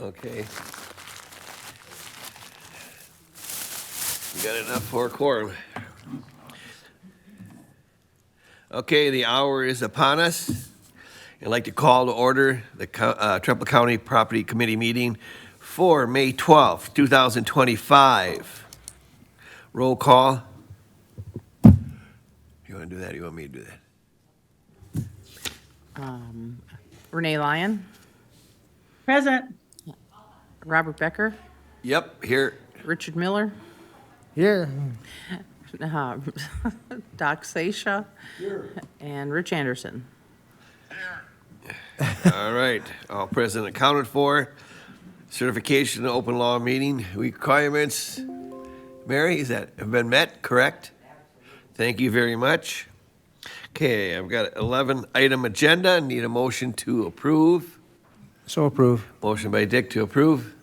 Okay. We got enough for a quorum. Okay, the hour is upon us. I'd like to call to order the Trempealeau County Property Committee meeting for May 12th, 2025. Roll call. You want to do that? Or you want me to do that? Renee Lyon, Present. Robert Becker, Yep, here. Richard Miller, Here. Doc Seisha, and Rich Anderson. All right, all present accounted for. Certification of open law meeting requirements. Mary, have been met, correct? Thank you very much. Okay, I've got 11 item agenda. Need a motion to approve. So approve. Motion by Dick to approve.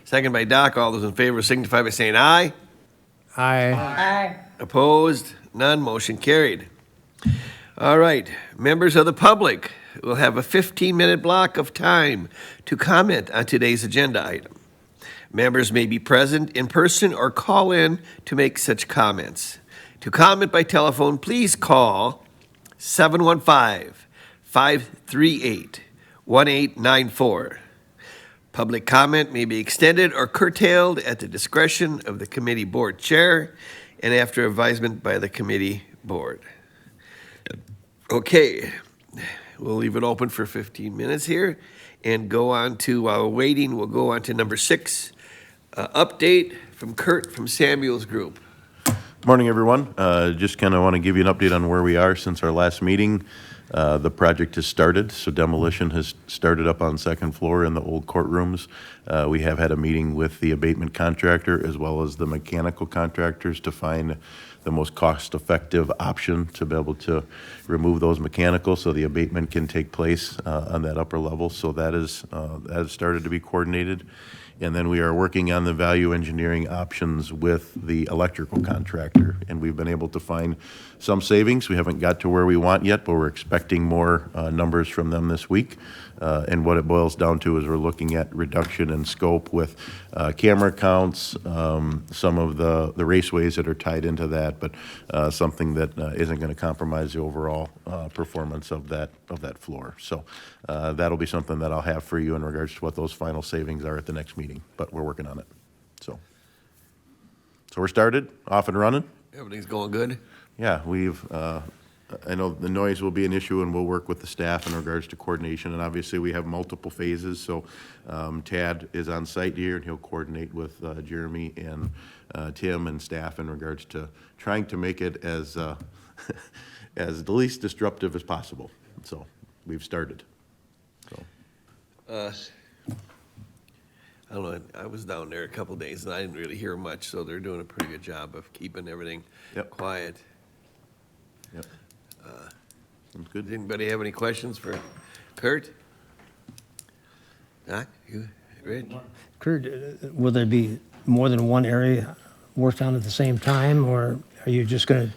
Second by Doc. All those in favor signify by saying aye. Aye. Aye. Opposed? None. Motion carried. All right, members of the public will have a 15-minute block of time to comment on today's agenda item. Members may be present in person or call in to make such comments. To comment by telephone, please call 715-538-1894. Public comment may be extended or curtailed at the discretion of the committee board chair and after advisement by the committee board. Okay, we'll leave it open for 15 minutes here and go on to, while waiting, we'll go on to number 6, update from Kurt from Samuel's group. Morning, everyone. Just kind of want to give you an update on where we are since our last meeting. The project has started, so demolition has started up on second floor in the old courtrooms. We have had a meeting with the abatement contractor as well as the mechanical contractors to find the most cost-effective option to be able to remove those mechanicals so the abatement can take place on that upper level. So that has started to be coordinated. And then we are working on the value engineering options with the electrical contractor. And we've been able to find some savings. We haven't got to where we want yet, but we're expecting more numbers from them this week. And what it boils down to is we're looking at reduction in scope with camera counts, some of the raceways that are tied into that, but something that isn't going to compromise the overall performance of that floor. So that'll be something that I'll have for you in regards to what those final savings are at the next meeting, but we're working on it. So we're started, off and running. Everything's going good? Yeah, I know the noise will be an issue, and we'll work with the staff in regards to coordination. And obviously, we have multiple phases. So Tad is on site here, and he'll coordinate with Jeremy and Tim and staff in regards to trying to make it as as the least disruptive as possible. So we've started. So. I don't know, I was down there a couple days and I didn't really hear much, so they're doing a pretty good job of keeping everything quiet. Yep. Sounds good. Does anybody have any questions for Kurt? Doc, you ready? Kurt, will there be more than one area worked on at the same time, or are you just going to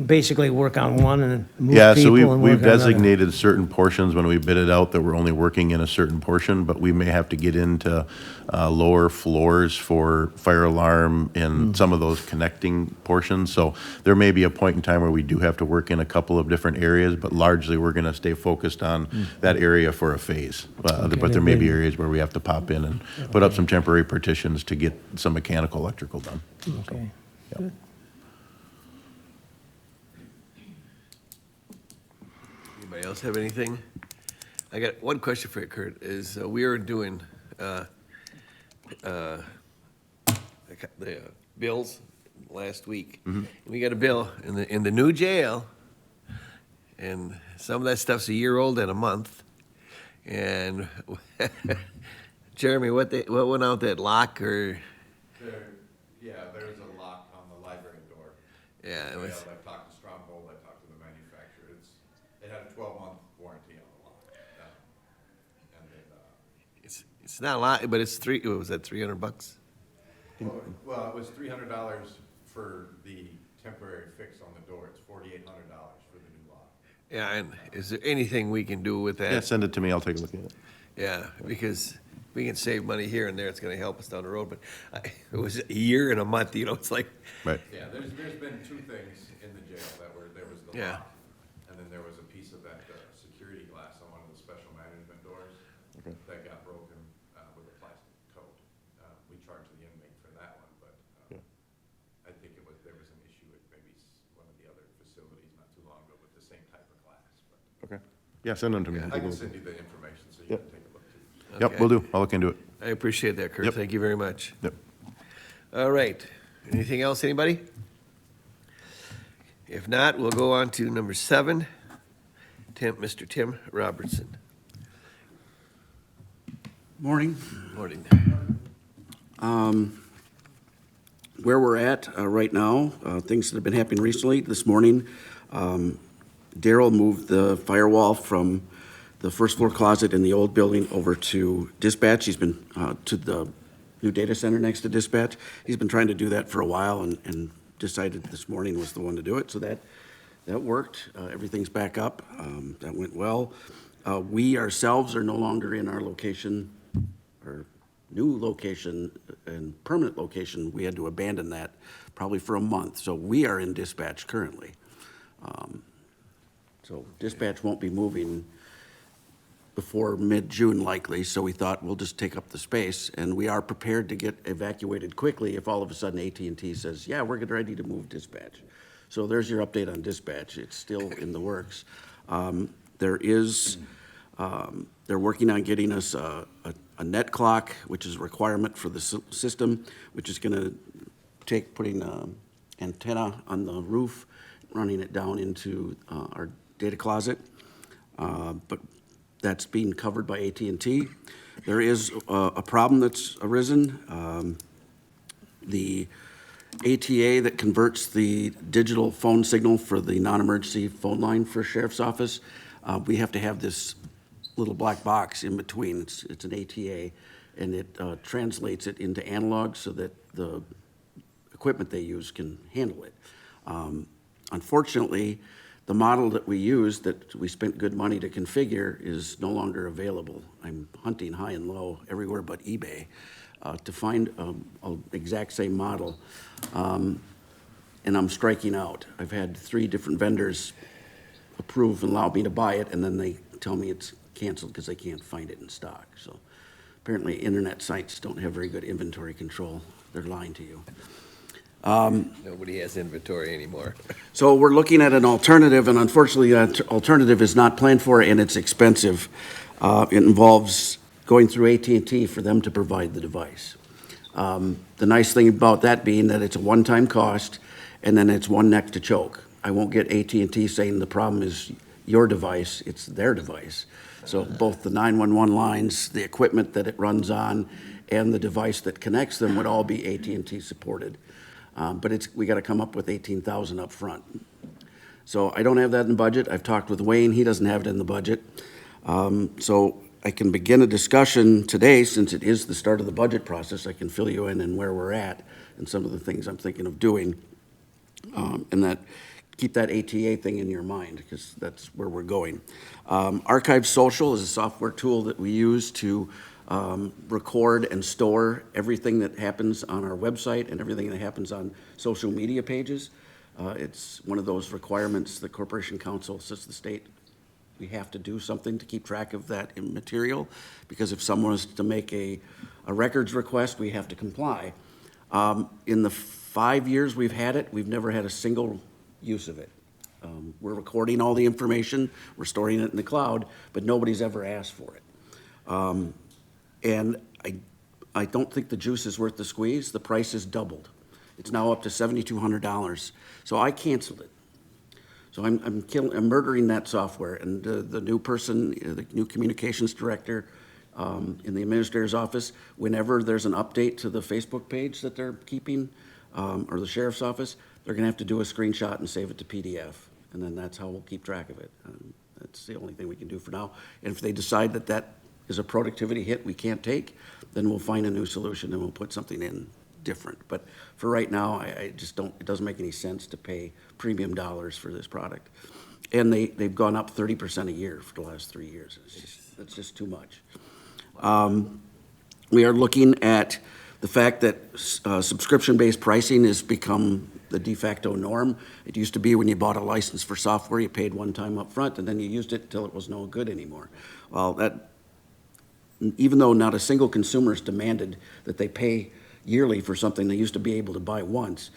basically work on one and move Yeah, so people and work we've on another? designated certain portions when we bid it out that we're only working in a certain portion, but we may have to get into lower floors for fire alarm and some of those connecting portions. So there may be a point in time where we do have to work in a couple of different areas, but largely we're going to stay focused on that area for a phase. But there may be areas where we have to pop in and put up some temporary partitions to get some mechanical, electrical done. Okay. Yep. Good. Anybody else have anything? I got one question for you, Kurt, is we are doing the bills last week. And we got a bill in the new jail, and some of that stuff's a year old and a month. And Jeremy, what went out, that lock or? There's a lock on the library door. Yeah, it was. I talked to Trempealeau, I talked to the manufacturer. It had a 12-month warranty on the lock. And It's not a lot, but it's what was that, $300? well, it was $300 for the temporary fix on the door. It's $4,800 for the new lock. Yeah, and is there anything we can do with that? Yeah, send it to me, I'll take a look at it. Yeah, because we can save money here and there, it's gonna help us down the road, but it was a year and a month, it's like, Right. Yeah, there's been two things in the jail there was the Yeah. lock, and then there was a piece of that, security glass on one of the special management doors that got broken, with a plastic coat. We charged the inmate for that one, but, I think there was an issue at maybe one of the other facilities not too long ago with the same type of glass, but Okay. Yeah, send them to me. I can send you the information so you Yep. can take a look too. Yep, Okay. will do. I'll look into it. I appreciate that, Kurt, Yep. thank you very much. Yep. All right, anything else, anybody? If not, we'll go on to number 7, Mr. Tim Robertson. Morning. Morning. Where we're at right now, things that have been happening recently. This morning, Daryl moved the firewall from the first floor closet in the old building over to dispatch. He's been to the new data center next to dispatch. He's been trying to do that for a while and decided this morning was the one to do it. So that worked. Everything's back up. That went well. We ourselves are no longer in our location, our new location and permanent location. We had to abandon that probably for a month. So we are in dispatch currently. So dispatch won't be moving before mid-June likely, so we thought we'll just take up the space, and we are prepared to get evacuated quickly if all of a sudden AT&T says, yeah, we're getting ready to move dispatch. So there's your update on dispatch. It's still in the works. They're working on getting us a net clock, which is a requirement for the system, which is gonna take putting antenna on the roof, running it down into our data closet. But that's being covered by AT&T. There is a problem that's arisen. The ATA that converts the digital phone signal for the non-emergency phone line for sheriff's office, we have to have this little black box in between. It's an ATA, and it translates it into analog so that the equipment they use can handle it. Unfortunately, the model that we use, that we spent good money to configure, is no longer available. I'm hunting high and low everywhere but eBay to find an exact same model, and I'm striking out. I've had 3 different vendors approve and allow me to buy it, and then they tell me it's canceled because they can't find it in stock. So apparently internet sites don't have very good inventory control. They're lying to you. Nobody has inventory anymore. So we're looking at an alternative, and unfortunately, that alternative is not planned for, and it's expensive. It involves going through AT&T for them to provide the device. The nice thing about that being that it's a one-time cost, and then it's one neck to choke. I won't get AT&T saying the problem is your device, it's their device. So both the 911 lines, the equipment that it runs on, and the device that connects them would all be AT&T supported. But we got to come up with $18,000 up front. So I don't have that in the budget. I've talked with Wayne. He doesn't have it in the budget. So I can begin a discussion today, since it is the start of the budget process. I can fill you in on where we're at and some of the things I'm thinking of doing. And that keep that ATA thing in your mind, because that's where we're going. Archive Social is a software tool that we use to record and store everything that happens on our website and everything that happens on social media pages. It's one of those requirements the Corporation Council says the state, we have to do something to keep track of that material, because if someone was to make a records request, we have to comply. In the 5 years we've had it, we've never had a single use of it. We're recording all the information, we're storing it in the cloud, but nobody's ever asked for it. And I don't think the juice is worth the squeeze. The price has doubled. It's now up to $7,200. So I canceled it. So I'm murdering that software. And the new person, the new communications director in the administrator's office, whenever there's an update to the Facebook page that they're keeping, or the sheriff's office, they're gonna have to do a screenshot and save it to PDF. And then that's how we'll keep track of it. That's the only thing we can do for now. And if they decide that that is a productivity hit we can't take, then we'll find a new solution and we'll put something in different. But for right now, I just don't, it doesn't make any sense to pay premium dollars for this product. And they've gone up 30% a year for the last 3 years. It's just too much. We are looking at the fact that subscription-based pricing has become the de facto norm. It used to be when you bought a license for software, you paid one time up front, and then you used it until it was no good anymore. Well, that, even though not a single consumer has demanded that they pay yearly for something they used to be able to buy once,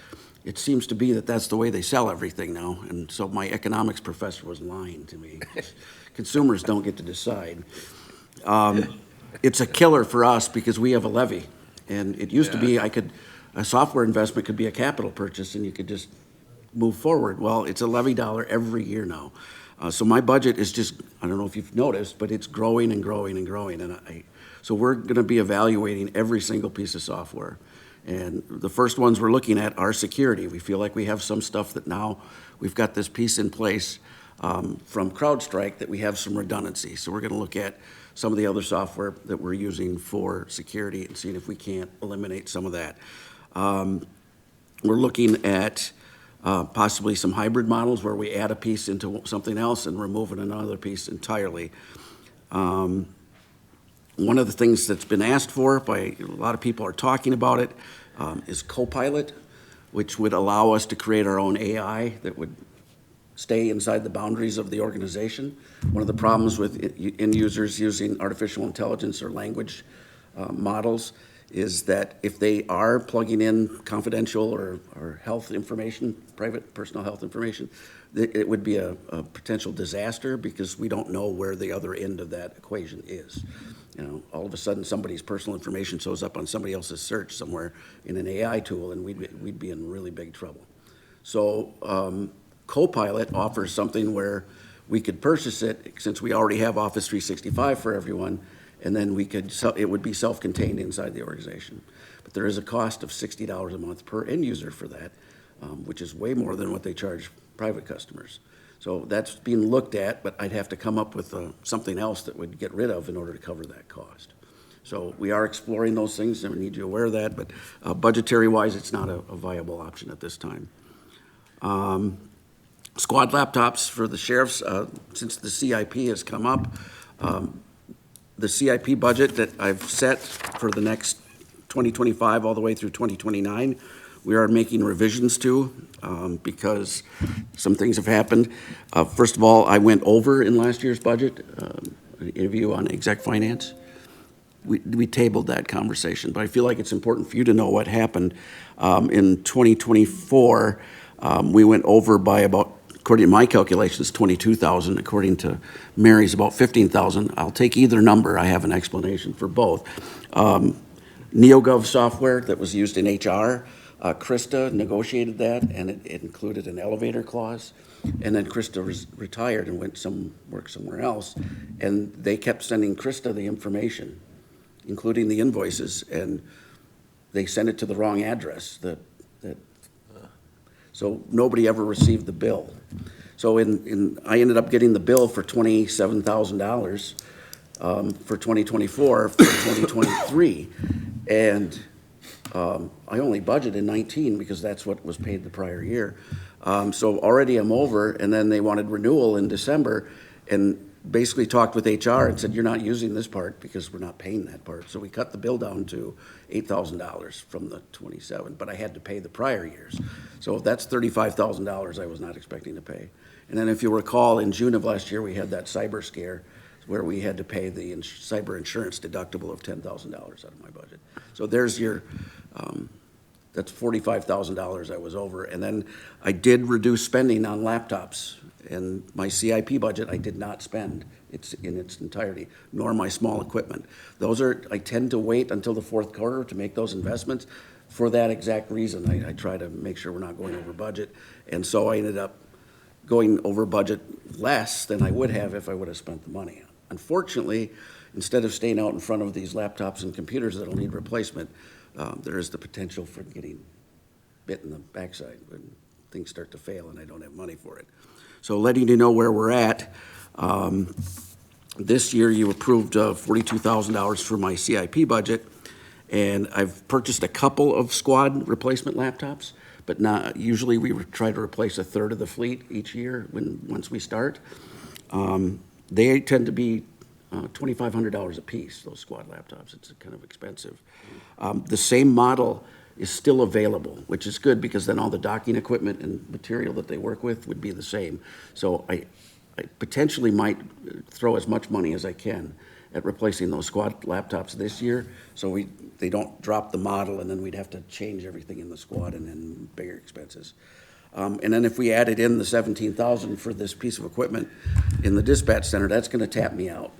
it seems to be that that's the way they sell everything now. And so my economics professor was lying to me. Consumers don't get to decide. It's a killer for us because we have a levy. And it used to be a software investment could be a capital purchase and you could just move forward. Well, it's a levy dollar every year now. So my budget is just, I don't know if you've noticed, but it's growing and growing and growing. And so we're going to be evaluating every single piece of software. And the first ones we're looking at are security. We feel like we have some stuff that now we've got this piece in place from CrowdStrike that we have some redundancy. So we're going to look at some of the other software that we're using for security and seeing if we can't eliminate some of that. We're looking at possibly some hybrid models where we add a piece into something else and remove another piece entirely. One of the things that's been asked for by a lot of people are talking about it is Copilot, which would allow us to create our own AI that would stay inside the boundaries of the organization. One of the problems with end users using artificial intelligence or language models is that if they are plugging in confidential or health information, private personal health information, it would be a potential disaster because we don't know where the other end of that equation is. You know, all of a sudden somebody's personal information shows up on somebody else's search somewhere in an AI tool and we'd be in really big trouble. So Copilot offers something where we could purchase it since we already have Office 365 for everyone, and then it would be self-contained inside the organization. But there is a cost of $60 a month per end user for that, which is way more than what they charge private customers. So that's being looked at, but I'd have to come up with something else that would get rid of in order to cover that cost. So we are exploring those things, and we need you aware of that, but budgetary-wise, it's not a viable option at this time. Squad laptops for the sheriffs, since the CIP has come up, the CIP budget that I've set for the next 2025 all the way through 2029, we are making revisions to because some things have happened. First of all, I went over in last year's budget, an interview on exec finance. We tabled that conversation, but I feel like it's important for you to know what happened. In 2024, we went over by about, according to my calculations, 22,000. According to Mary's, about 15,000. I'll take either number. I have an explanation for both. NeoGov software that was used in HR, Krista negotiated that, and it included an elevator clause. And then Krista retired and went work somewhere else. And they kept sending Krista the information, including the invoices, and they sent it to the wrong address. So nobody ever received the bill. So I ended up getting the bill for $27,000 for 2024 for 2023, and I only budgeted 19 because that's what was paid the prior year. So already I'm over, and then they wanted renewal in December, and basically talked with HR and said, you're not using this part because we're not paying that part. So we cut the bill down to $8,000 from the 27, but I had to pay the prior years. So that's $35,000 I was not expecting to pay. And then if you recall, in June of last year, we had that cyber scare where we had to pay the cyber insurance deductible of $10,000 out of my budget. So there's your, that's $45,000 I was over. And then I did reduce spending on laptops. And my CIP budget, I did not spend in its entirety, nor my small equipment. I tend to wait until the fourth quarter to make those investments for that exact reason. I try to make sure we're not going over budget. And so I ended up going over budget less than I would have if I would have spent the money. Unfortunately, instead of staying out in front of these laptops and computers that'll need replacement, there is the potential for getting bit in the backside when things start to fail and I don't have money for it. So letting you know where we're at, this year you approved $42,000 for my CIP budget, and I've purchased a couple of squad replacement laptops, but not usually we try to replace a third of the fleet each year once we start. They tend to be $2,500 a piece, those squad laptops. It's kind of expensive. The same model is still available, which is good because then all the docking equipment and material that they work with would be the same. So I potentially might throw as much money as I can at replacing those squad laptops this year, so they don't drop the model, and then we'd have to change everything in the squad and then bigger expenses. And then if we added in the $17,000 for this piece of equipment in the dispatch center, that's gonna tap me out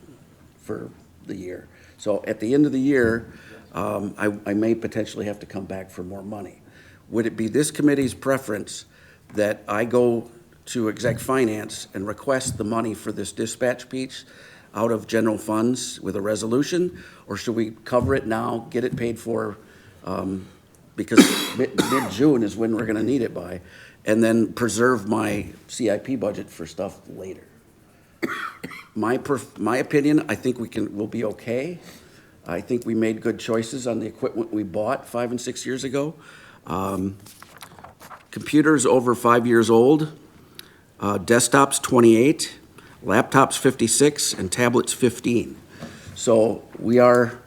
for the year. So at the end of the year, I may potentially have to come back for more money. Would it be this committee's preference that I go to exec finance and request the money for this dispatch piece out of general funds with a resolution? Or should we cover it now, get it paid for, because mid-June is when we're gonna need it by, and then preserve my CIP budget for stuff later? My opinion, I think we'll be okay. I think we made good choices on the equipment we bought 5 and 6 years ago. Computers over 5 years old, desktops 28, laptops 56, and tablets 15. So we are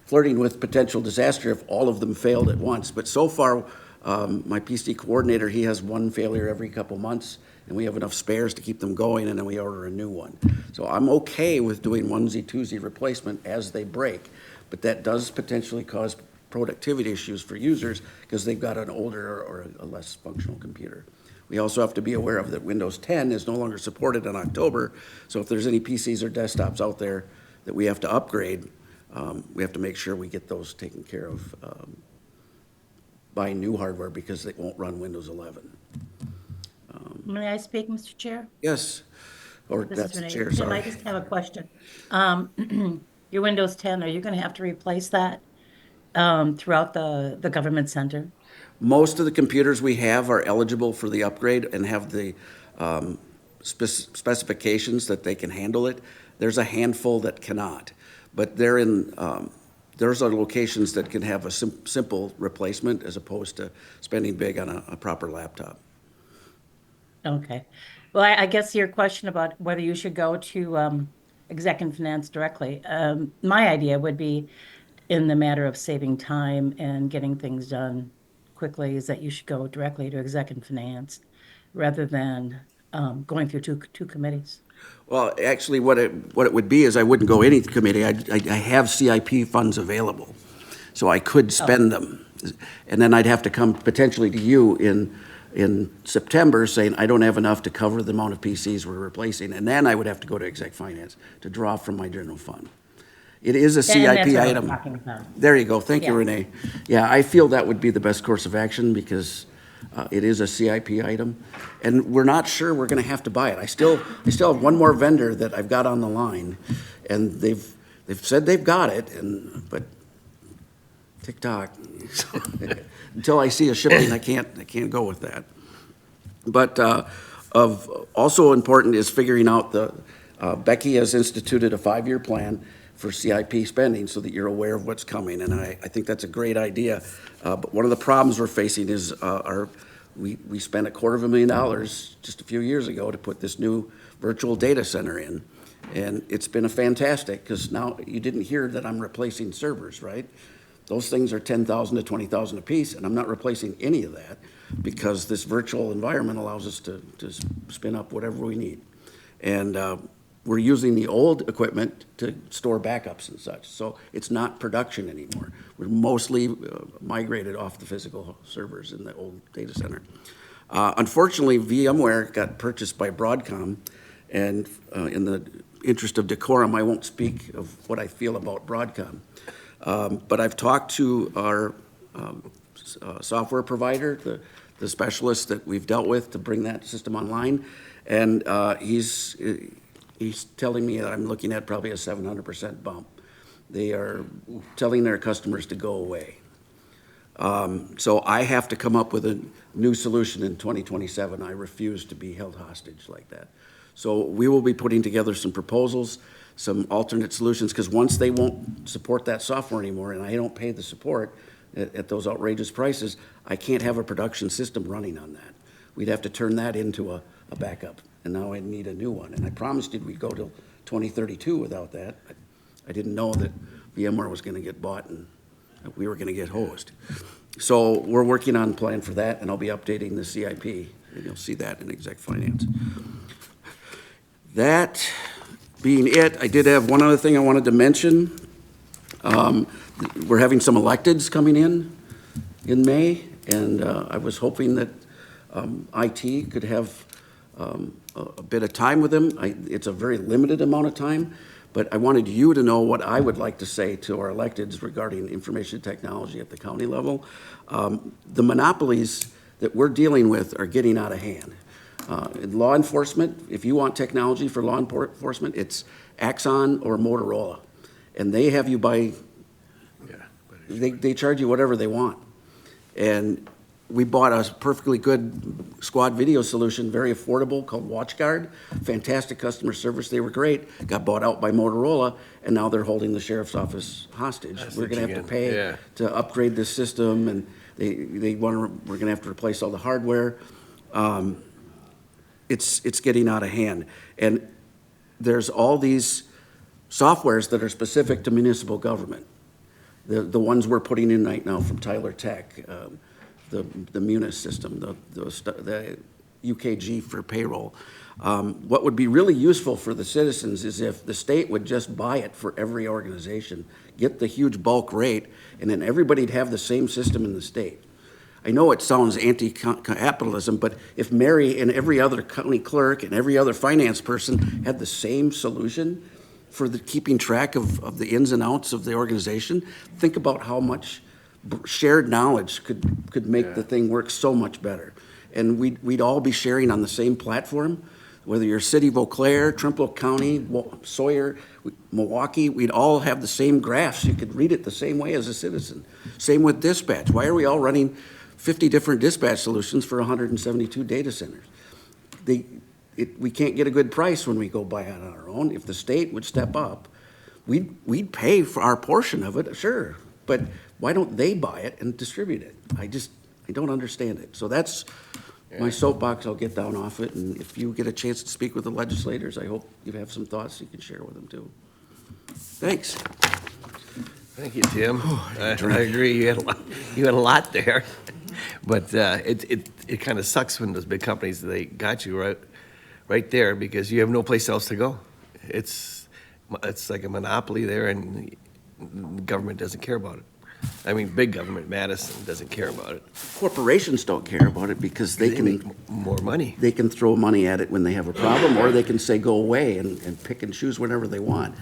flirting with potential disaster if all of them failed at once. But so far, my PC coordinator, he has one failure every couple months, and we have enough spares to keep them going, and then we order a new one. So I'm okay with doing onesie, twosie replacement as they break, but that does potentially cause productivity issues for users because they've got an older or a less functional computer. We also have to be aware of that Windows 10 is no longer supported in October, so if there's any PCs or desktops out there that we have to upgrade, we have to make sure we get those taken care of, buying new hardware because they won't run Windows 11. May I speak, Mr. Chair? Yes, or This that's is the Renee. chair, Tim, I sorry. just have a question. Your Windows 10, are you going to have to replace that throughout the government center? Most of the computers we have are eligible for the upgrade and have the specifications that they can handle it. There's a handful that cannot, but they're in, there's other locations that can have a simple replacement as opposed to spending big on a proper laptop. Okay. Well, I guess your question about whether you should go to exec and finance directly, my idea would be in the matter of saving time and getting things done quickly is that you should go directly to exec and finance rather than going through two committees. Well, actually, what it would be is I wouldn't go any committee. I have CIP funds available, so I could spend them. And then I'd have to come potentially to you in September saying, I don't have enough to cover the amount of PCs we're replacing. And then I would have to go to exec finance to draw from my general fund. It is a And CIP that's what I'm item. talking about. There you go. Thank you, Yeah. Renee. Yeah, I feel that would be the best course of action because it is a CIP item. And we're not sure we're going to have to buy it. I still have one more vendor that I've got on the line, and they've said they've got it, but tick-tock. Until I see a shipping, I can't go with that. But also important is figuring out Becky has instituted a 5-year plan for CIP spending so that you're aware of what's coming, and I think that's a great idea. But one of the problems we're facing is we spent $250,000 just a few years ago to put this new virtual data center in, and it's been a fantastic, because now you didn't hear that I'm replacing servers, right? Those things are $10,000 to $20,000 a piece, and I'm not replacing any of that because this virtual environment allows us to spin up whatever we need. And we're using the old equipment to store backups and such, so it's not production anymore. We're mostly migrated off the physical servers in the old data center. Unfortunately, VMware got purchased by Broadcom, and in the interest of decorum, I won't speak of what I feel about Broadcom. But I've talked to our software provider, the specialist that we've dealt with to bring that system online, and he's telling me that I'm looking at probably a 700% bump. They are telling their customers to go away. So I have to come up with a new solution in 2027. I refuse to be held hostage like that. So we will be putting together some proposals, some alternate solutions, because once they won't support that software anymore and I don't pay the support at those outrageous prices, I can't have a production system running on that. We'd have to turn that into a backup, and now I need a new one. And I promised you we'd go till 2032 without that. I didn't know that VMware was going to get bought and that we were going to get hosed. So we're working on a plan for that, and I'll be updating the CIP, and you'll see that in exec finance. That being it, I did have one other thing I wanted to mention. We're having some electeds coming in May, and I was hoping that IT could have a bit of time with them. It's a very limited amount of time, but I wanted you to know what I would like to say to our electeds regarding information technology at the county level. The monopolies that we're dealing with are getting out of hand. In law enforcement, if you want technology for law enforcement, it's Axon or Motorola. And they have you buy, they charge you whatever they want. And we bought a perfectly good squad video solution, very affordable, called WatchGuard. Fantastic customer service. They were great. Got bought out by Motorola, and now they're holding the sheriff's office hostage. We're going to have to pay to upgrade this system, and we're going to have to replace all the hardware. It's getting out of hand. And there's all these softwares that are specific to municipal government. The ones we're putting in right now from Tyler Tech, the Munis system, the UKG for payroll. What would be really useful for the citizens is if the state would just buy it for every organization, get the huge bulk rate, and then everybody'd have the same system in the state. I know it sounds anti-capitalism, but if Mary and every other county clerk and every other finance person had the same solution for the keeping track of the ins and outs of the organization, think about how much shared knowledge could make the thing work so much better. And we'd all be sharing on the same platform, whether you're City of Eau Claire, Trempealeau County, Sawyer, Milwaukee, we'd all have the same graphs. You could read it the same way as a citizen. Same with dispatch. Why are we all running 50 different dispatch solutions for 172 data centers? We can't get a good price when we go buy it on our own. If the state would step up, we'd pay for our portion of it, sure. But why don't they buy it and distribute it? I don't understand it. So that's my soapbox. I'll get down off it. And if you get a chance to speak with the legislators, I hope you have some thoughts you can share with them too. Thanks. Thank you, Tim. I agree. You had a lot there. But it kind of sucks when those big companies, they got you right there because you have no place else to go. It's like a monopoly there, and the government doesn't care about it. I mean, big government, Madison, doesn't care about it. Corporations don't care about it because they can make more money. They can throw money at it when they have a problem, or they can say go away and pick and choose whenever they want.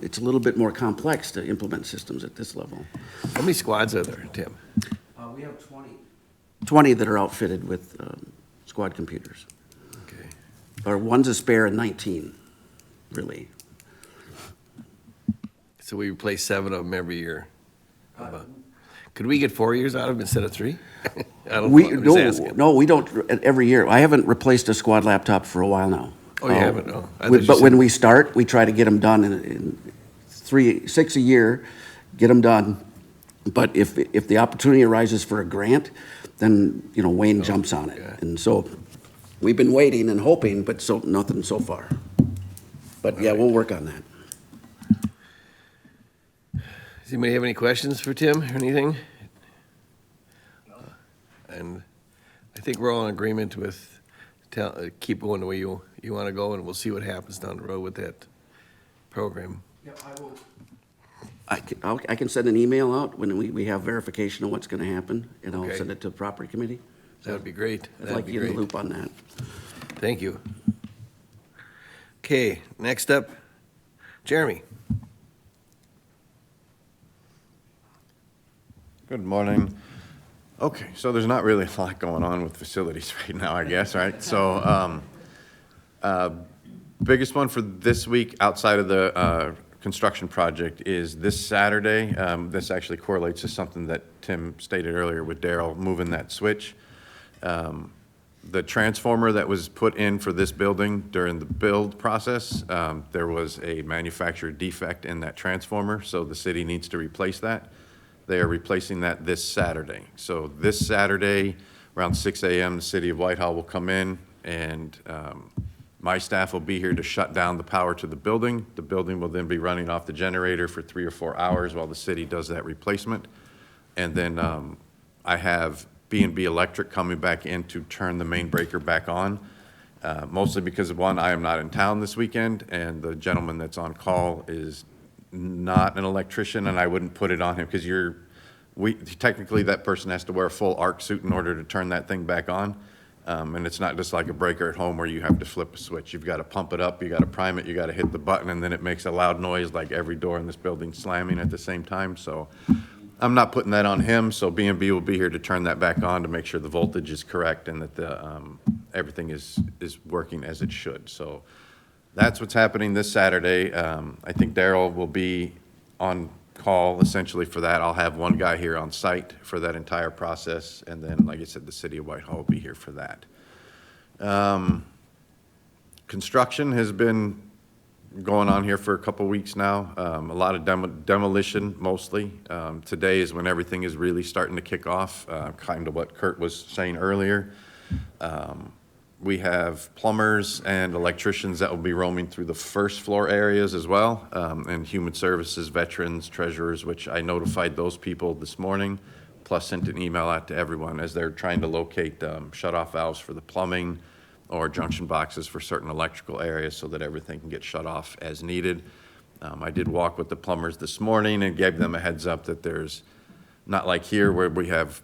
It's a little bit more complex to implement systems at this level. How many squads are there, Tim? We have 20 that are outfitted with squad computers. Okay. Or one's a spare and 19, really. So we replace 7 of them every year. Could we get 4 years out of them instead of 3? I don't know. I'm just asking. No, we don't every year. I haven't replaced a squad laptop for a while now. Oh, you haven't? Oh. But when we start, we try to get them done in 6 a year, get them done. But if the opportunity arises for a grant, then, Wayne jumps on it. Yeah. And so we've been waiting and hoping, but nothing so far. But yeah, we'll work on that. Does anybody have any questions for Tim or anything? And I think we're all in agreement with keep going the way you want to go, and we'll see what happens down the road with that program. Yeah, I can send an email out when we have verification of what's going to happen, and I'll send it to the property committee. That would be great. I'd like you in the loop on that. Thank you. Okay, next up, Jeremy. Good morning. Okay, so there's not really a lot going on with facilities right now, I guess, right? So, biggest one for this week outside of the construction project is this Saturday. This actually correlates to something that Tim stated earlier with Daryl moving that switch. The transformer that was put in for this building during the build process, there was a manufacturer defect in that transformer, so the city needs to replace that. They are replacing that this Saturday. So this Saturday, around 6 a.m., the city of Whitehall will come in and My staff will be here to shut down the power to the building. The building will then be running off the generator for 3 or 4 hours while the city does that replacement. And then I have B&B Electric coming back in to turn the main breaker back on, mostly because, one, I am not in town this weekend, and the gentleman that's on call is not an electrician, and I wouldn't put it on him, because technically that person has to wear a full arc suit in order to turn that thing back on. And it's not just like a breaker at home where you have to flip a switch. You've got to pump it up, you got to prime it, you got to hit the button, and then it makes a loud noise like every door in this building slamming at the same time. So I'm not putting that on him, so B&B will be here to turn that back on to make sure the voltage is correct and that everything is working as it should. So that's what's happening this Saturday. I think Daryl will be on call essentially for that. I'll have one guy here on site for that entire process, and then, like I said, the city of Whitehall will be here for that. Construction has been going on here for a couple weeks now. A lot of demolition mostly. Today is when everything is really starting to kick off, kind of what Kurt was saying earlier. We have plumbers and electricians that will be roaming through the first floor areas as well, and human services, veterans, treasurers, which I notified those people this morning, plus sent an email out to everyone as they're trying to locate shut-off valves for the plumbing or junction boxes for certain electrical areas so that everything can get shut off as needed. I did walk with the plumbers this morning and gave them a heads up that there's, not like here where we have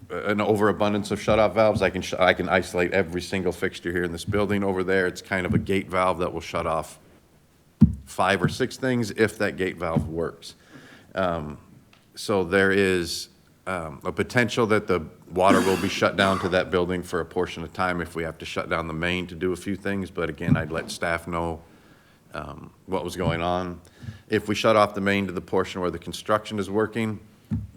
an overabundance of shut-off valves. I can isolate every single fixture here in this building. Over there, it's kind of a gate valve that will shut off 5 or 6 things if that gate valve works. So there is a potential that the water will be shut down to that building for a portion of time if we have to shut down the main to do a few things. But again, I'd let staff know what was going on. If we shut off the main to the portion where the construction is working,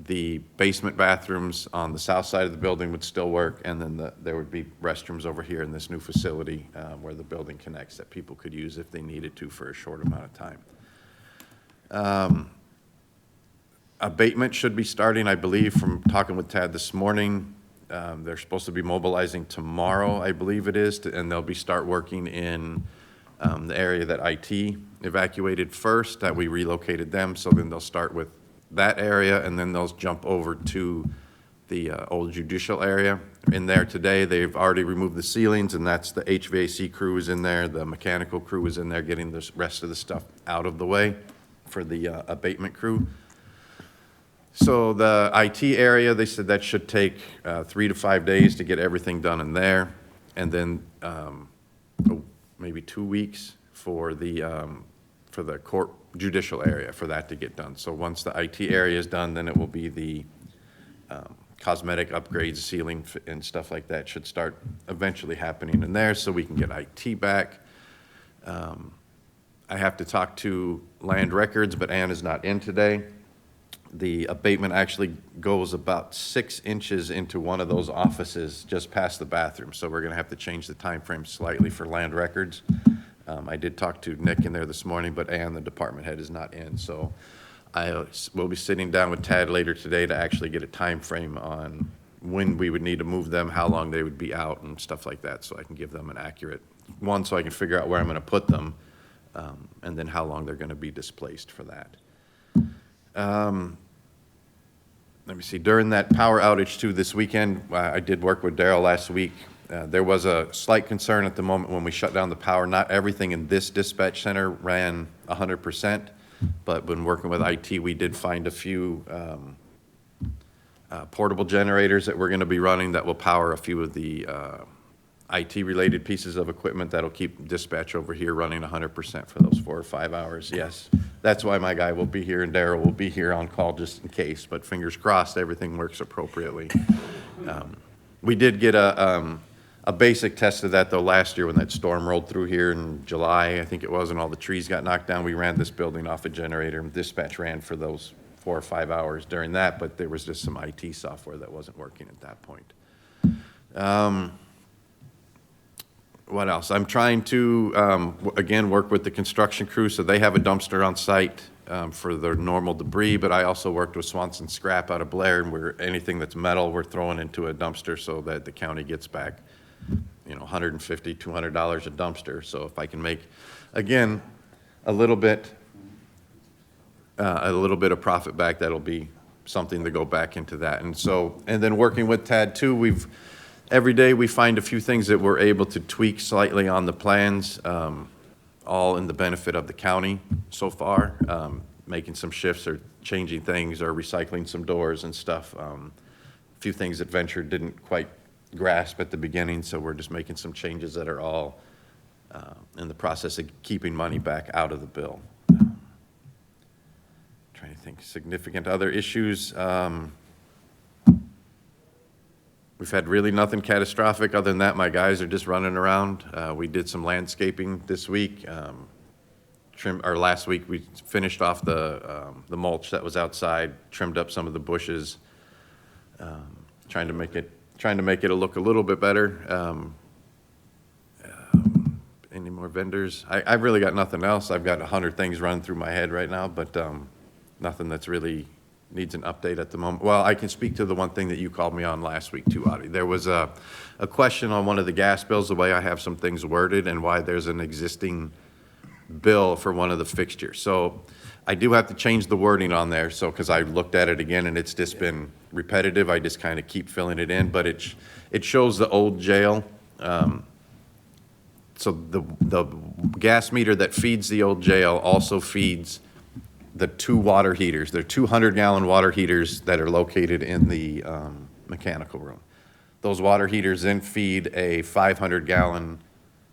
the basement bathrooms on the south side of the building would still work, and then there would be restrooms over here in this new facility where the building connects that people could use if they needed to for a short amount of time. Abatement should be starting, I believe, from talking with Tad this morning. They're supposed to be mobilizing tomorrow, I believe it is, and they'll start working in the area that IT evacuated first, that we relocated them, so then they'll start with that area, and then they'll jump over to the old judicial area. In there today, they've already removed the ceilings, and that's the HVAC crew is in there, the mechanical crew is in there getting the rest of the stuff out of the way for the abatement crew. So the IT area, they said that should take 3 to 5 days to get everything done in there, and then maybe 2 weeks for the court judicial area for that to get done. So once the IT area is done, then it will be the cosmetic upgrades, ceiling and stuff like that should start eventually happening in there so we can get IT back. I have to talk to Land Records, but Ann is not in today. The abatement actually goes about 6 inches into one of those offices just past the bathroom. So we're gonna have to change the time frame slightly for Land Records. I did talk to Nick in there this morning, but Ann, the department head, is not in. So I will be sitting down with Tad later today to actually get a time frame on when we would need to move them, how long they would be out and stuff like that, so I can give them an accurate one, so I can figure out where I'm gonna put them, and then how long they're gonna be displaced for that. Let me see, during that power outage too this weekend, I did work with Daryl last week. There was a slight concern at the moment when we shut down the power. Not everything in this dispatch center ran 100%, but when working with IT, we did find a few portable generators that we're gonna be running that will power a few of the IT-related pieces of equipment that'll keep dispatch over here running 100% for those 4 or 5 hours. Yes, that's why my guy will be here and Daryl will be here on call just in case, but fingers crossed everything works appropriately. We did get a basic test of that though last year when that storm rolled through here in July, I think it was, and all the trees got knocked down. We ran this building off a generator, and dispatch ran for those 4 or 5 hours during that, but there was just some IT software that wasn't working at that point. What else? I'm trying to, again, work with the construction crew, so they have a dumpster on site for their normal debris, but I also worked with Swanson Scrap out of Blair, and anything that's metal, we're throwing into a dumpster so that the county gets back $150, $200 a dumpster. So if I can make, again, a little bit of profit back, that'll be something to go back into that. And then working with Tad too, every day we find a few things that we're able to tweak slightly on the plans, all in the benefit of the county so far, making some shifts or changing things or recycling some doors and stuff. A few things that Venture didn't quite grasp at the beginning, so we're just making some changes that are all in the process of keeping money back out of the bill. Trying to think, significant other issues. We've had really nothing catastrophic. Other than that, my guys are just running around. We did some landscaping this week. Last week, we finished off the mulch that was outside, trimmed up some of the bushes, trying to make it look a little bit better. Any more vendors? I've really got nothing else. I've got 100 things running through my head right now, but nothing that's really needs an update at the moment. Well, I can speak to the one thing that you called me on last week too, Audie. There was a question on one of the gas bills, the way I have some things worded and why there's an existing bill for one of the fixtures. So I do have to change the wording on there. So, because I looked at it again and it's just been repetitive, I just kind of keep filling it in, but it shows the old jail. So the gas meter that feeds the old jail also feeds the two water heaters. They're 200-gallon water heaters that are located in the mechanical room. Those water heaters then feed a 500-gallon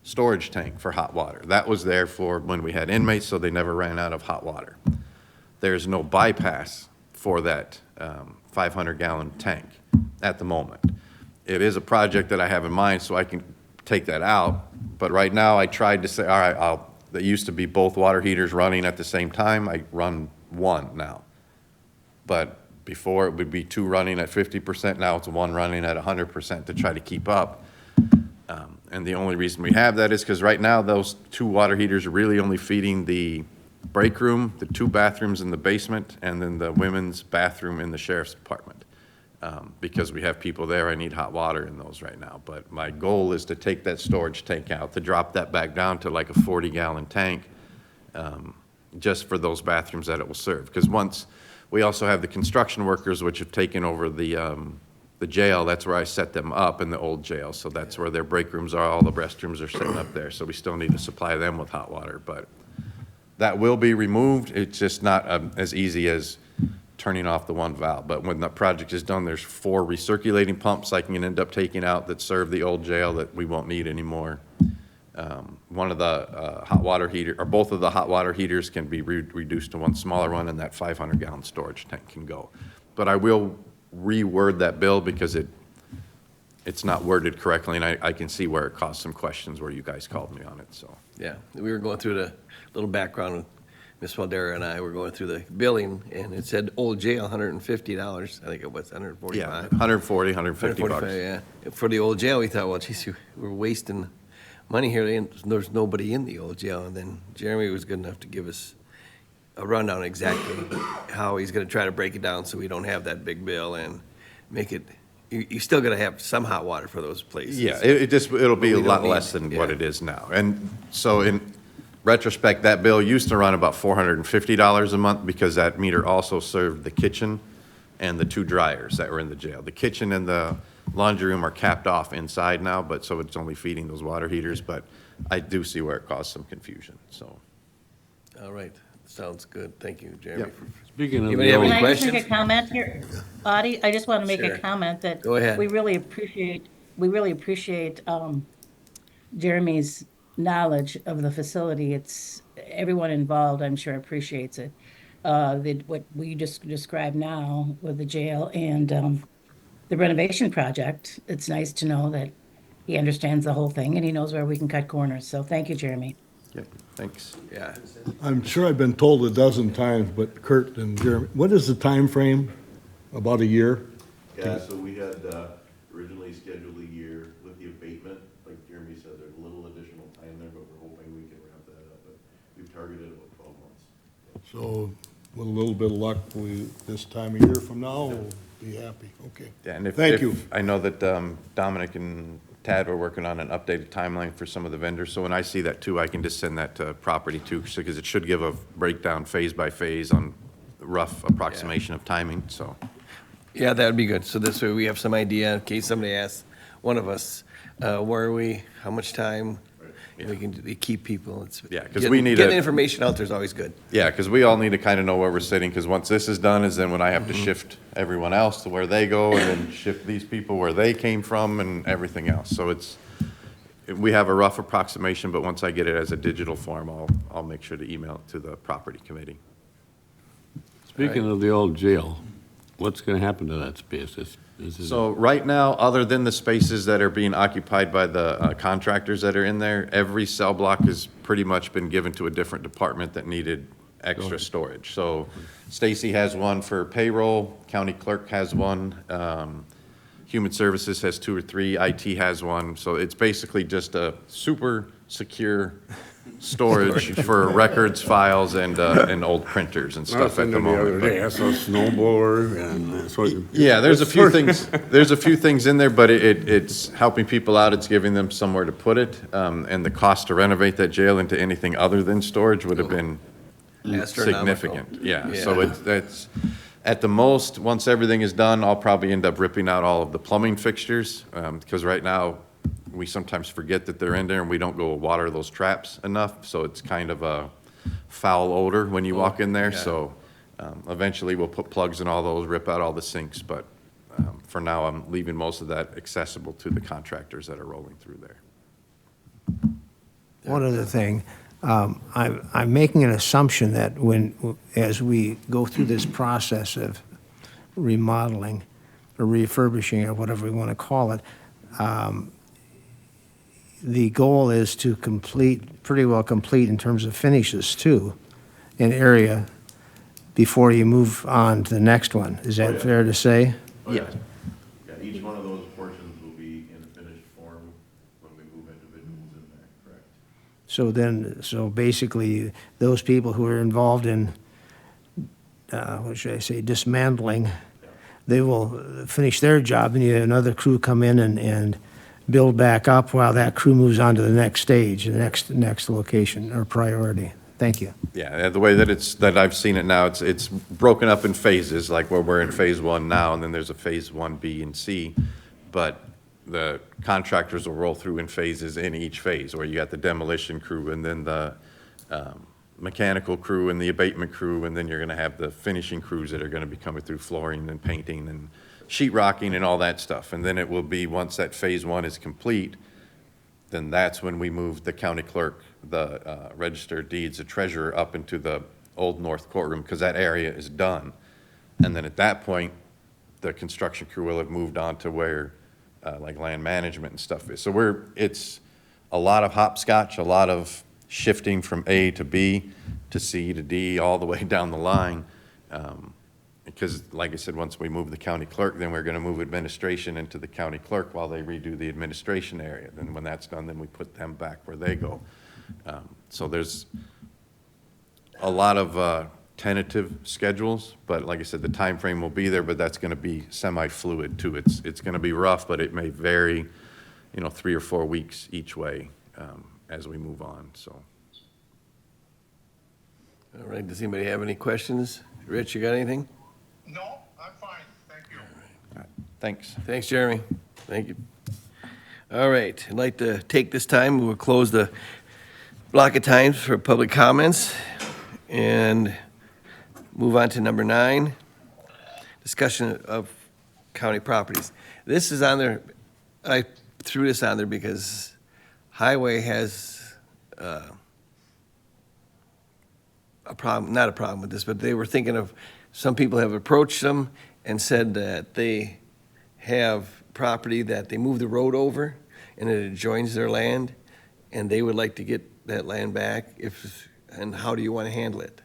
storage tank for hot water. That was there for when we had inmates, so they never ran out of hot water. There's no bypass for that 500-gallon tank at the moment. It is a project that I have in mind, so I can take that out. But right now, I tried to say, all right, that used to be both water heaters running at the same time. I run one now. But before, it would be two running at 50%. Now it's one running at 100% to try to keep up. And the only reason we have that is because right now, those two water heaters are really only feeding the break room, the two bathrooms in the basement, and then the women's bathroom in the sheriff's department. Because we have people there, I need hot water in those right now. But my goal is to take that storage tank out, to drop that back down to like a 40-gallon tank, just for those bathrooms that it will serve. Because once, we also have the construction workers which have taken over the jail. That's where I set them up in the old jail. So that's where their break rooms are, all the restrooms are sitting up there. So we still need to supply them with hot water. But that will be removed. It's just not as easy as turning off the one valve. But when the project is done, there's 4 recirculating pumps I can end up taking out that serve the old jail that we won't need anymore. One of the hot water heater, or both of the hot water heaters can be reduced to one smaller one, and that 500-gallon storage tank can go. But I will reword that bill because it's not worded correctly, and I can see where it caused some questions where you guys called me on it, so. Yeah, we were going through the little background. Ms. Valdera and I were going through the billing, and it said old jail, $150. I think it was 145. Yeah, 140, 150 bucks. 145, yeah. For the old jail, we thought, well, geez, we're wasting money here. And there's nobody in the old jail. And then Jeremy was good enough to give us a rundown exactly how he's going to try to break it down so we don't have that big bill and make it. You still got to have some hot water for those places. Yeah, it'll be a we lot don't less need- than yeah. what it is now. And so in retrospect, that bill used to run about $450 a month because that meter also served the kitchen and the 2 dryers that were in the jail. The kitchen and the laundry room are capped off inside now, but so it's only feeding those water heaters. But I do see where it caused some confusion, so. All right, sounds good. Thank you, Jeremy. Yep. Speaking of Anybody the have old, any Can I just make questions? a comment here, Audie? I just want to make Sure. a comment that Go ahead. we really appreciate Jeremy's knowledge of the facility. It's everyone involved, I'm sure, appreciates it. What we just described now with the jail and the renovation project, it's nice to know that he understands the whole thing and he knows where we can cut corners. So thank you, Jeremy. Yep, thanks. Yeah. I'm sure I've been told a dozen times, but Kurt and Jeremy, what is the time frame? About a year? Yeah, so we had originally scheduled a year with the abatement. Like Jeremy said, there's a little additional time there, but we're hoping we can wrap that up. But we've targeted about 12 months. So with a little bit of luck, this time a year from now, we'll be happy. Okay. Yeah, and Thank you. I know that Dominic and Tad, we're working on an updated timeline for some of the vendors. So when I see that too, I can just send that to property too, because it should give a breakdown phase by phase on rough approximation of timing, so. Yeah, that would be good. So this way we have some idea in case somebody asks one of us, where are we, how much time? We can keep people. Yeah, 'cause we need Getting a- information out there is always good. Yeah, because we all need to kind of know where we're sitting, because once this is done is then when I have to shift everyone else to where they go and then shift these people where they came from and everything else. So we have a rough approximation, but once I get it as a digital form, I'll make sure to email it to the property committee. Speaking of the old jail, what's going to happen to that space? Is it- So right now, other than the spaces that are being occupied by the contractors that are in there, every cell block has pretty much been given to a different department that needed extra storage. So Stacy has one for payroll, county clerk has one, human services has 2 or 3, IT has one. So it's basically just a super secure storage for records, files, and old printers and stuff at the moment. But- I saw a snow blower and that's what. Yeah, there's a few things, in there, but it's helping people out, it's giving them somewhere to put it. And the cost to renovate that jail into anything other than storage would have been Astronomical. significant. Yeah, so Yeah. it's, at the most, once everything is done, I'll probably end up ripping out all of the plumbing fixtures, because right now, we sometimes forget that they're in there and we don't go water those traps enough, so it's kind of a foul odor when you walk in there, yeah. so eventually we'll put plugs in all those, rip out all the sinks, but for now, I'm leaving most of that accessible to the contractors that are rolling through there. One other thing, I'm making an assumption that as we go through this process of remodeling or refurbishing or whatever we want to call it, the goal is to pretty well complete in terms of finishes too, an area before you move on to the next one. Is that fair to say? Yeah. Yeah, each one of those portions will be in finished form when we move individuals in there, correct? So basically, those people who are involved in, what should I say, dismantling, they will finish their job and you have another crew come in and build back up while that crew moves on to the next stage, the next location or priority. Thank you. Yeah, the way that I've seen it now, it's broken up in phases, like where we're in phase 1 now, and then there's a phase 1B and C, but the contractors will roll through in phases in each phase, where you got the demolition crew and then the mechanical crew and the abatement crew, and then you're gonna have the finishing crews that are gonna be coming through flooring and painting and sheet rocking and all that stuff. And then it will be, once that phase 1 is complete, then that's when we move the county clerk, the register of deeds, the treasurer up into the old north courtroom, because that area is done. And then at that point, the construction crew will have moved on to where, like land management and stuff is. So it's a lot of hopscotch, a lot of shifting from A to B to C to D, all the way down the line. Because, like I said, once we move the county clerk, then we're gonna move administration into the county clerk while they redo the administration area. Then when that's done, then we put them back where they go. So there's a lot of tentative schedules, but like I said, the time frame will be there, but that's gonna be semi-fluid too. It's gonna be rough, but it may vary, 3 or 4 weeks each way as we move on, so. All right, does anybody have any questions? Rich, you got anything? No, I'm fine, thank you. Thanks. Thanks, Jeremy. Thank you. All right, I'd like to take this time, we'll close the block of times for public comments and move on to number 9, discussion of county properties. This is on there, I threw this on there because Highway has a problem, not a problem with this, but they were thinking of, some people have approached them and said that they have property that they move the road over and it adjoins their land, and they would like to get that land back and how do you want to handle it?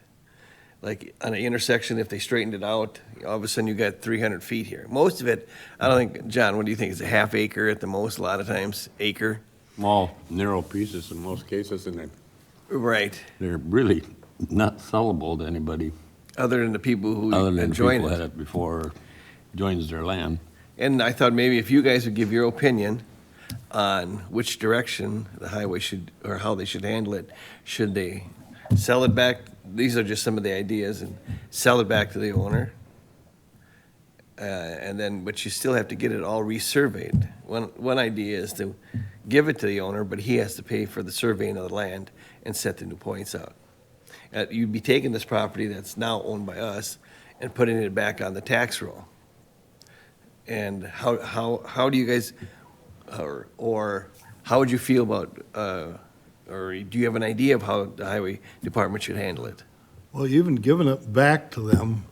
Like on an intersection, if they straightened it out, all of a sudden you got 300 feet here. Most of it, I don't think, John, what do you think? It's a half acre at the most, a lot of times, acre? Small, narrow pieces in most cases, and Right, they're really not sellable to anybody other than the people who other than the adjoin people it. had it before joins their land. And I thought maybe if you guys would give your opinion on which direction the highway should, or how they should handle it. Should they sell it back? These are just some of the ideas, and sell it back to the owner. And then, but you still have to get it all resurveyed. One idea is to give it to the owner, but he has to pay for the surveying of the land and set the new points out. You'd be taking this property that's now owned by us and putting it back on the tax roll. And how do you guys, or how would you feel about, or do you have an idea of how the highway department should handle it? Well, even giving it back to them,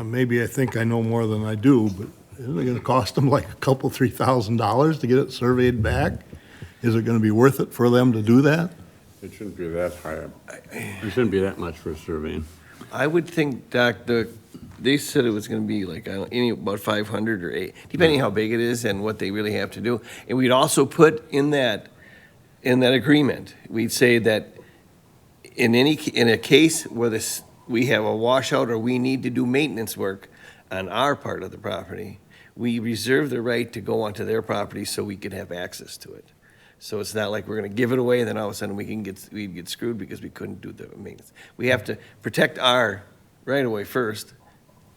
maybe I think I know more than I do, but isn't it gonna cost them like a couple, $3,000 to get it surveyed back? Is it gonna be worth it for them to do that? It shouldn't be that high. It shouldn't be that much for surveying. I would think, Doc, they said it was gonna be like, about 500 or 8, depending how big it is and what they really have to do. And we'd also put in that agreement, we'd say that in a case where we have a washout or we need to do maintenance work on our part of the property, we reserve the right to go onto their property so we could have access to it. So it's not like we're gonna give it away, and then all of a sudden we'd get screwed because we couldn't do the maintenance. We have to protect our right-of-way first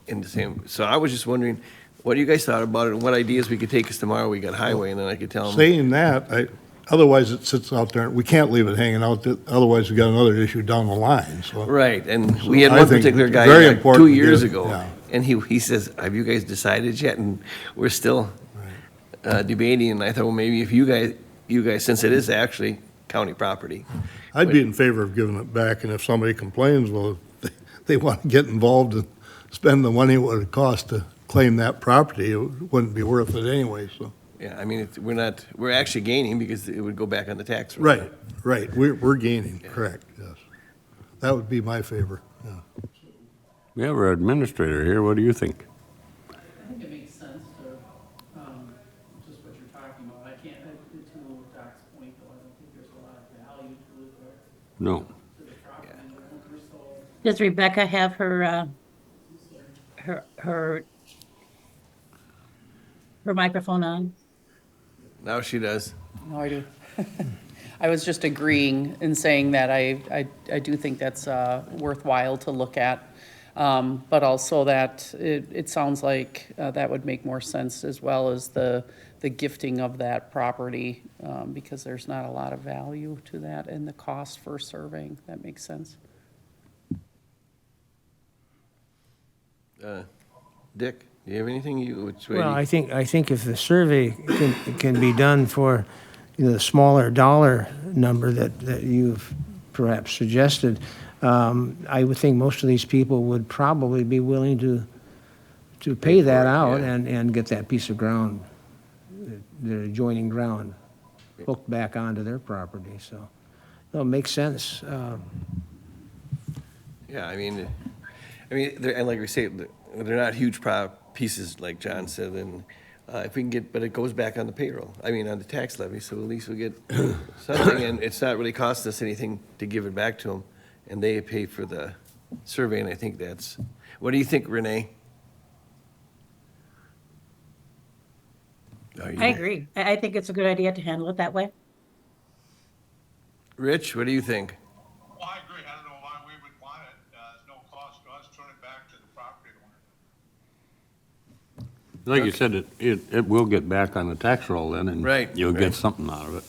in the same, so I was just wondering, what you guys thought about it, and what ideas we could take us tomorrow, we got highway, and then I could tell them. Saying that, otherwise it sits out there, we can't leave it hanging out, otherwise we got another issue down the line, so. Right, and we had I one think particular guy very like important 2 to get years it, ago, yeah. and he says, have you guys decided yet? And we're still debating, and I thought, well, maybe if you guys, since it is actually county property. I'd be in favor of giving it back, and if somebody complains, well, if they want to get involved and spend the money what it costs to claim that property, it wouldn't be worth it anyway, so. Yeah, I mean, we're actually gaining because it would go back on the tax roll. Right, we're gaining, correct, yes. That would be my favor, yeah. We have our administrator here. What do you think? I think it makes sense to, just what you're talking about. I can't, to Doc's point, though, I don't think there's a lot of value to it there, No. to the property owner, so. Does Rebecca have her microphone on? Now she does. No, I do. I was just agreeing and saying that I do think that's worthwhile to look at. But also that it sounds like that would make more sense as well as the gifting of that property, because there's not a lot of value to that and the cost for surveying. That makes sense. Dick, do you have anything which way? Well, I think if the survey can be done for, the smaller dollar number that you've perhaps suggested, I would think most of these people would probably be willing to pay that out yeah. and get that piece of ground, the adjoining ground, hooked back onto their property, so. No, it makes sense. Yeah, I mean, and like we say, they're not huge pieces, like John said, and if we can get, but it goes back on the payroll, on the tax levy, so at least we get something, and it's not really costing us anything to give it back to them, and they pay for the survey, and I think that's, what do you think, Renee? I agree. I think it's a good idea to handle it that way. Rich, what do you think? Well, I agree. I don't know why we would want it. There's no cost to us. Turn it back to the property owner. Like you said, it will get back on the tax roll then, and Right, you'll right. get something out of it.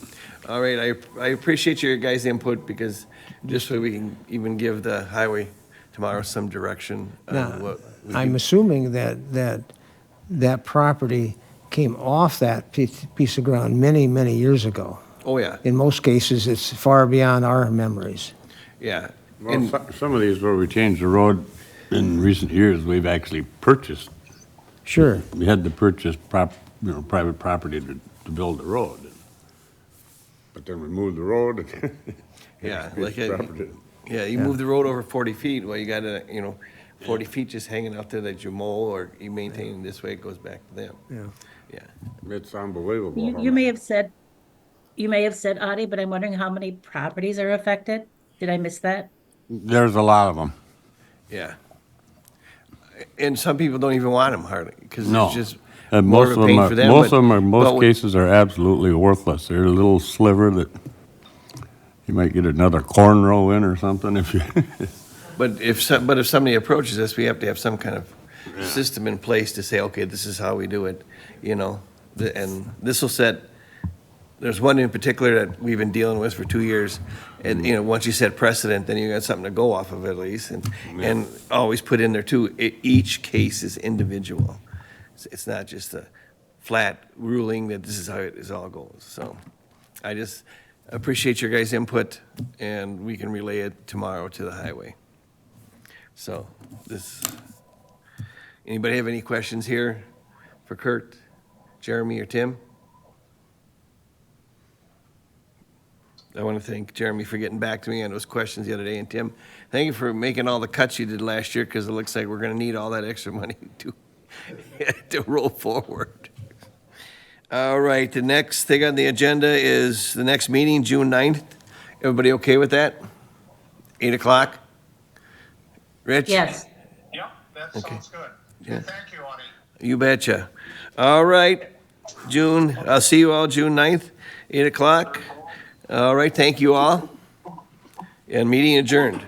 All right, I appreciate your guys' input, because just so we can even give the highway tomorrow some direction on Now, what we I'm can- assuming that property came off that piece of ground many, many years ago. Oh, yeah, In most cases, it's far beyond our memories. yeah. Well, And, some of these where we changed the road in recent years, we've actually purchased. Sure. We had to purchase private property to build the road. But then we moved the road. yeah, It's like, property. yeah, you move the road over 40 feet, well, you got 40 feet just hanging out there that you mow or you maintain, this way it goes back to them. Yeah. Yeah. It's unbelievable. You may have said, Audie, but I'm wondering how many properties are affected? Did I miss that? There's a lot of them. Yeah. And some people don't even want them hardly, because No. it's just, And more most of of a them pain are, for them. most but- of them are, but most cases are absolutely worthless. They're a little sliver that you might get another corn row in or something if you, But if somebody approaches us, we have to have some kind of system in place to say, okay, this is how we do it, you know? And this will set, there's one in particular that we've been dealing with for 2 years. And, you know, once you set precedent, then you got something to go off of at least. And always put in there too, each case is individual. It's not just a flat ruling that this is how it all goes. So I just appreciate your guys' input, and we can relay it tomorrow to the highway. So anybody have any questions here for Kurt, Jeremy, or Tim? I want to thank Jeremy for getting back to me on those questions the other day, and Tim, thank you for making all the cuts you did last year, because it looks like we're going to need all that extra money to roll forward. All right, the next thing on the agenda is the next meeting, June 9th. Everybody okay with that? 8 o'clock? Rich? Yes. Yep, that Okay. sounds good. Yeah. Thank you, Artie. You betcha. All right, I'll see you all June 9th, 8 o'clock. All right, thank you all. And meeting adjourned.